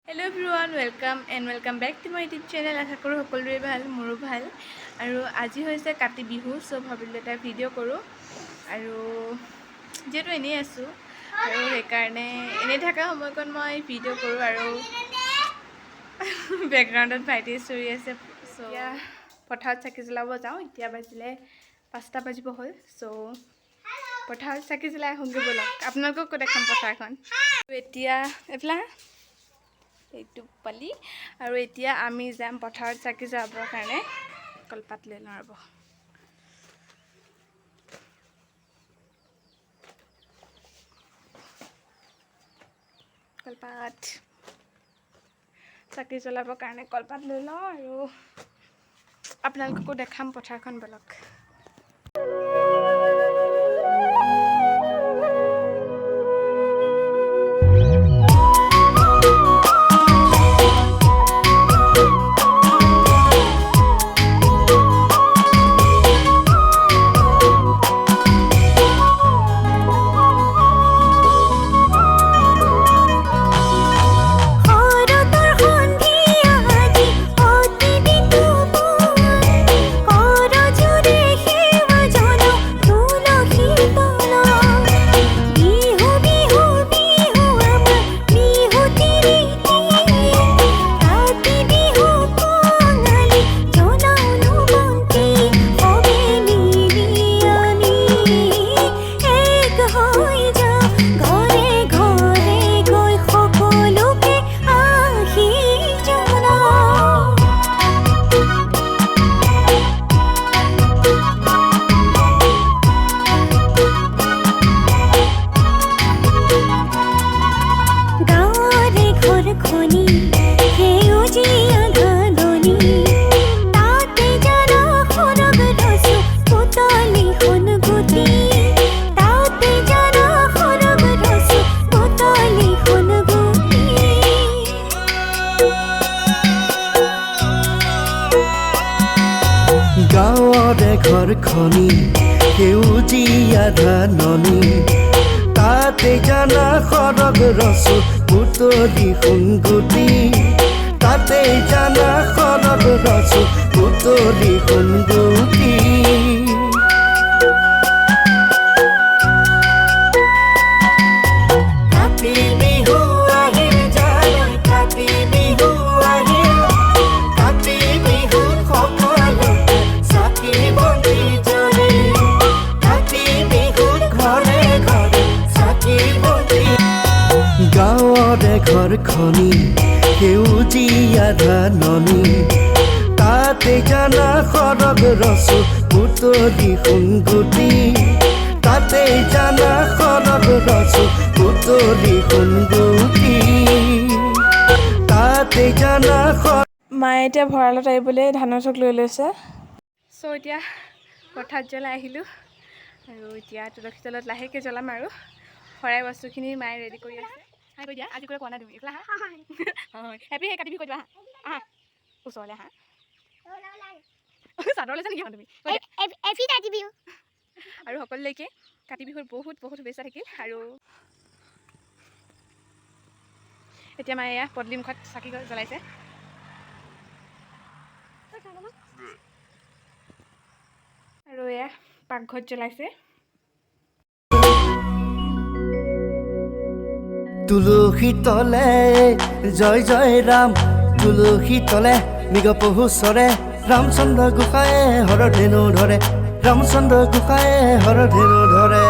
Hello everyone, welcome back to my YouTube channel. আশা কৰোঁ সকলোৰে ভাল, মোৰো ভাল। আৰু আজি হৈছে কাতি বিহু, সো ভাবিলোঁ এটা ভিডিঅ' কৰোঁ। আৰু যেহেতু এনেই আছোঁ আৰু সেইকাৰণে এনেই থকা সময়কণ মই ভিডিঅ' কৰোঁ আৰু বেকগ্ৰাউণ্ডত ভাইটি চিঞৰি আছে। চ' এতিয়া পথাৰত চাকি জ্বলাব যাওঁ। এতিয়া বাজিলে 5টা বাজিব হ'ল। চ' পথাৰত চাকি জ্বলাই আহোঁগৈ ব'লক, আপোনালোককো দেখাম পথাৰখন। এতিয়া এইফালে এইটো পালি আৰু এতিয়া আমি যাম পথাৰত চাকি জ্বলাবৰ কাৰণে। কলপাত লৈ লওঁ ৰ'ব। কলপাত চাকি জ্বলাবৰ কাৰণে কলপাত লৈ লওঁ আৰু আপোনালোককো দেখাম পথাৰখন ব'লক। ঘৰখনি সেউজীয়া ধাননি তাতে জানা খৰগ ৰচু বুটলি সোণগুটি তাতে জানা খৰগ ৰচু বুটলি সোণগুটি কাতি বিহু আহিল জানো কাতি বিহু আহিল কাতি বিহুত সকলোতে চাকি বন্তি জ্বলে কাতি বিহুত ঘৰে ঘৰে চাকি বন্তি গাঁৱৰে ঘৰখনি সেউজীয়া ধাননি তাতে জানা খৰগ ৰচু বুটলি সোণগুটি তাতে জানা খৰগ ৰচু বুটলি সোণগুটি তাতে জানা মায়ে এতিয়া ভঁৰালত আহিবলৈ ধানৰ চক লৈ লৈছে। চ' এতিয়া পথাৰত জ্বলাই আহিলোঁ আৰু এতিয়া তুলসী তলত লাহেকৈ জ্বলাম আৰু শৰাই বস্তুখিনি মায়ে ৰেডি কৰি আছে। হাই কৈ দিয়া, আজি কৰি কোৱা নাই তুমি এইফালে হা হেপী কাতি বিহু কৈ দিবা হা ওচৰলৈ হা চাদৰ লৈছা নেকি তুমি কাতি বিহু আৰু সকলোলৈকে কাতি বিহুৰ বহুত বহুত শুভেচ্ছা থাকিল। আৰু এতিয়া মায়ে এয়া পদূলিমুখত চাকি জ্বলাইছে। আৰু এয়া পাকঘৰত জ্বলাইছে। তুলসী তলে জয় জয় ৰাম তুলসী তলে মৃগ পহু চৰে ৰামচন্দ্ৰ গোসাঁয়ে হৰধেনু ধৰে ৰামচন্দ্ৰ গোসাঁয়ে হৰধেনু ধৰে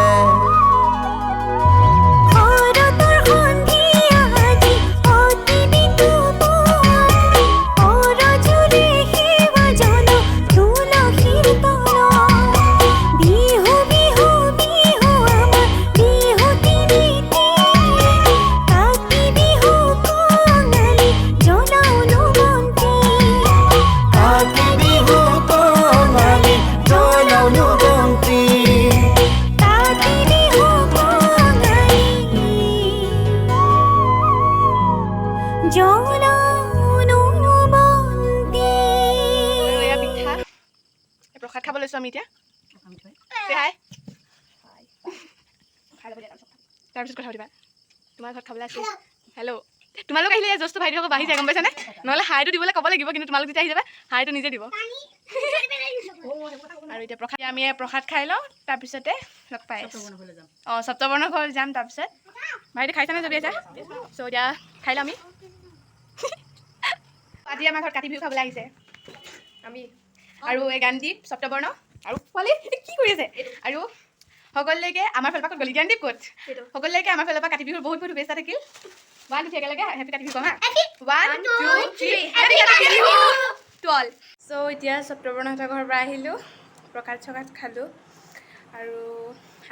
প্ৰসাদ খাব লৈছোঁ আমি এতিয়া। হাই খাই ল'ব দিয়া তাৰপিছত কথা পাতিবা। তোমাৰ ঘৰত খাবলৈ আছে। হেল্ল' তোমালোক আহিলে এই জোচটো ভাইটিহঁতক বাঢ়ি যায় গম পাইছানে নহ'লে হাইটো দিবলৈ ক'ব লাগিব কিন্তু তোমালোক যেতিয়া আহি যাবা হাইটো নিজে দিব আৰু এতিয়া প্ৰসাদ আমি প্ৰসাদ খাই লওঁ তাৰপিছতে লগ পাই অঁ সপ্তবৰ্ণৰ ঘৰ যাম তাৰপিছত ভাইটি খাইছানে যদি আছে চ' এতিয়া খাই লওঁ আমি আজি আমাৰ ঘৰত কাতি বিহু খাবলৈ আহিছে আমি আৰু এই গানদীপ সপ্তবৰ্ণ আৰু পোৱালি কি কৰি আছে আৰু সকলোলৈকে আমাৰ ফালৰ পৰা গলি জ্ঞানদীপ ক'ত সকলোলৈকে আমাৰ ফালৰ পৰা কাতি বিহুৰ বহুত বহুত শুভেচ্ছা থাকিল 1 2 3 একেলগে হেপী কাতি বিহু কম হা 1 2 3 happy Kati Bihu to all চ' এতিয়া সপ্তবৰ্ণহঁতৰ ঘৰৰ পৰা আহিলোঁ প্ৰসাদ চসাদ খালোঁ আৰু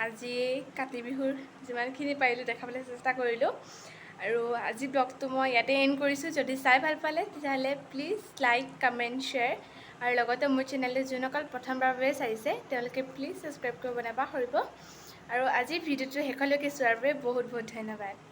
আজি কাতি বিহুৰ যিমানখিনি পাৰিলোঁ দেখাবলৈ চেষ্টা কৰিলোঁ আৰু আজি ব্লগটো মই ইয়াতে এণ্ড কৰিছোঁ যদি চাই ভাল পালে তেতিয়াহ'লে প্লিজ লাইক কমেণ্ট শ্বেয়াৰ আৰু লগতে মোৰ চেনেলটো যোনসকল প্ৰথমবাৰৰ বাবে চাইছে তেওঁলোকে প্লিজ ছাবস্ক্ৰাইব কৰিব নাপাহৰিব আৰু আজিৰ ভিডিঅ'টো শেষলৈকে চোৱাৰ বাবে বহুত বহুত ধন্যবাদ